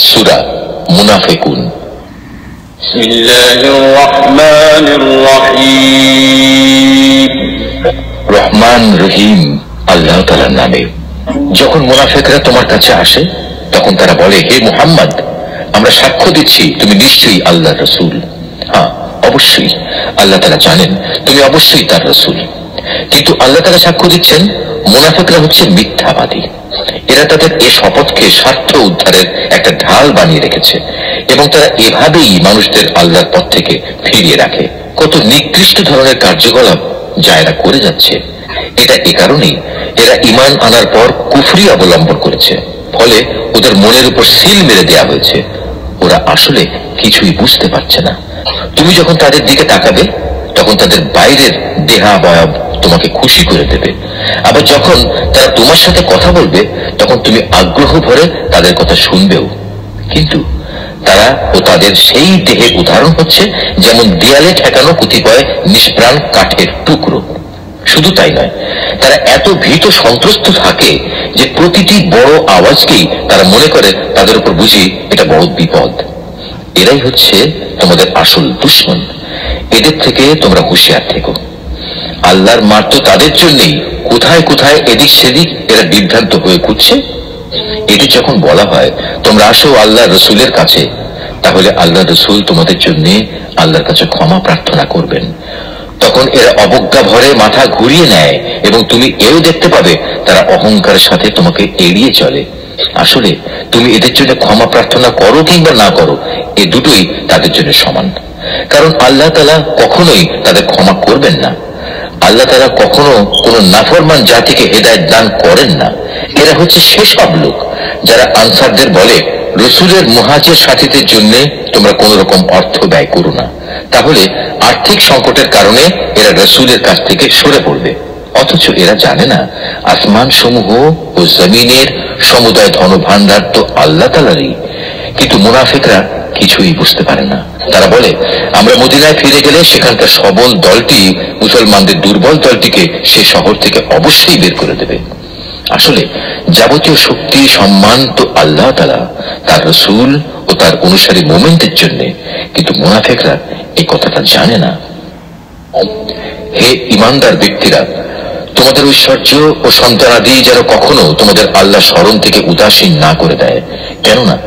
সূরা মুনাফিকুন। বিসমিল্লাহির রহমানির রহিম। রহমান রহিম আল্লাহ তাআলার নামে। যখন মুনাফিকরা তোমার কাছে আসে তখন তারা বলে, হে মুহাম্মদ, আমরা সাক্ষ্য দিচ্ছি তুমি নিশ্চয়ই আল্লাহর রাসূল। হ্যাঁ, অবশ্যই আল্লাহ তাআলা জানেন তুমি অবশ্যই তার রাসূল। কিন্তু আল্লাহ তাআলা সাক্ষ্য দিচ্ছেন মুনাফিকরা হচ্ছে মিথ্যাবাদী। এরা তাদের এ শপথকে স্বার্থ উদ্ধারের একটা ঢাল বানিয়ে রেখেছে এবং তারা এভাবেই মানুষদের আল্লাহর পথ থেকে ফিরিয়ে রাখে। কত নিকৃষ্ট ধরনের কার্যকলাপ যা এরা করে যাচ্ছে। এটা এ কারণেই এরা ঈমান আনার পর কুফরি অবলম্বন করেছে, ফলে ওদের মনের উপর সিল মেরে দেয়া হয়েছে। ওরা আসলে কিছুই বুঝতে পারছে না। তুমি যখন তাদের দিকে তাকাবে তখন তাদের বাইরের দেহাবয়ব তোমাকে খুশি করে দেবে, আবার যখন তারা তোমার সাথে কথা বলবে তখন তুমি আগ্রহ ভরে তাদের কথা শুনবেও। কিন্তু তারা ও তাদের সেই দেহের উদাহরণ হচ্ছে যেমন দেয়ালে ঠেকানো কতিপয় নিষ্প্রাণ কাঠের টুকরো। শুধু তাই নয়, তারা এত ভীত সন্ত্রস্ত থাকে যে প্রতিটি বড় আওয়াজকেই তারা মনে করে তাদের উপর বুঝি এটা বড় বিপদ। এরাই হচ্ছে তোমাদের আসল দুশমন। এদের থেকে তোমরা হুঁশিয়ার থেকো। আল্লাহর মার তো তাদের জন্যই কোথায় কোথায় এদিক সেদিক এরা বিভ্রান্ত হয়ে ঘুরছে। এদের যখন বলা হয় তোমরা আসো আল্লাহ রসুলের কাছে, তাহলে আল্লাহ রসুল তোমাদের জন্য আল্লাহর কাছে ক্ষমা প্রার্থনা করবেন। তখন এরা অবজ্ঞা ভরে মাথা ঘুরিয়ে নেয় এবং তুমি এও দেখতে পাবে তারা অহংকারের সাথে তোমাকে এড়িয়ে চলে। আসলে তুমি এদের জন্য ক্ষমা প্রার্থনা করো কিংবা না করো, এ দুটোই তাদের জন্য সমান। কারণ আল্লাহ তাআলা কখনোই তাদের ক্ষমা করবেন না। আল্লাহ তাআলা কখনো কোন নাফরমান জাতিকে হেদায়েত দান করেন না। এরা হচ্ছে সেসব লোক যারা আনসারদের বলে, রসুলের মুহাজির সাথীদের জন্য তোমরা কোন রকম অর্থ ব্যয় করো না, তাহলে আর্থিক সংকটের কারণে এরা রসুলের কাছ থেকে সরে পড়বে। অথচ এরা জানে না আসমান সমূহ ও জমিনের সমুদায় ধন ভান্ডার তো আল্লাহ তাআলারই। কিন্তু মুনাফিকরা কিছুই বুঝতে পারে না। তারা বলে, আমরা মদিনায় ফিরে গেলে সেখানকার সবল দলটি মুসলমানদের দুর্বল দলটিকে সে শহর থেকে অবশ্যই বের করে দেবে। আসলে যাবতীয় শক্তি সম্মান তো আল্লাহ তাআলা, তার রসূল ও তার অনুসারী মুমিনদের জন্য। কিন্তু মুনাফিকরা এই কথাটা জানে না। হে ঈমানদার ব্যক্তিরা, তোমাদের ঐশ্বর্য ও সন্তানাদি যেন কখনো তোমাদের আল্লাহ স্মরণ থেকে উদাসীন না করে দেয়, কেননা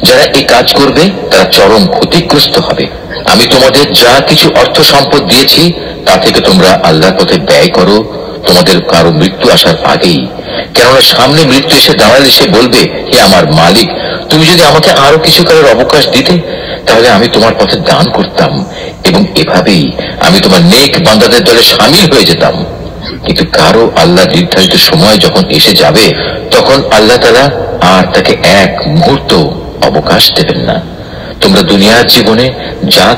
যারা এই কাজ করবে তারা চরম ক্ষতিগ্রস্ত হবে। আমি তোমাদের যা কিছু অর্থ সম্পদ দিয়েছি তা থেকে তোমরা আল্লাহর পথে ব্যয় করো তোমাদের কারো মৃত্যু আসার আগেই। কেননা সামনে মৃত্যু এসে দাঁড়ালে সে বলবে, হে আমার মালিক, তুমি যদি আমাকে আরো কিছু কালের অবকাশ দিতে তাহলে আমি তোমার পথে দান করতাম এবং এভাবেই আমি তোমার নেক বান্দাদের দলে শামিল হয়ে যেতাম। কিন্তু কারো আল্লাহ নির্ধারিত সময় যখন এসে যাবে তখন আল্লাহ তাআলা আর তাকে এক মুহূর্ত অবকাশ দেবেন না। তোমরা দুনিয়ার জীবনে যা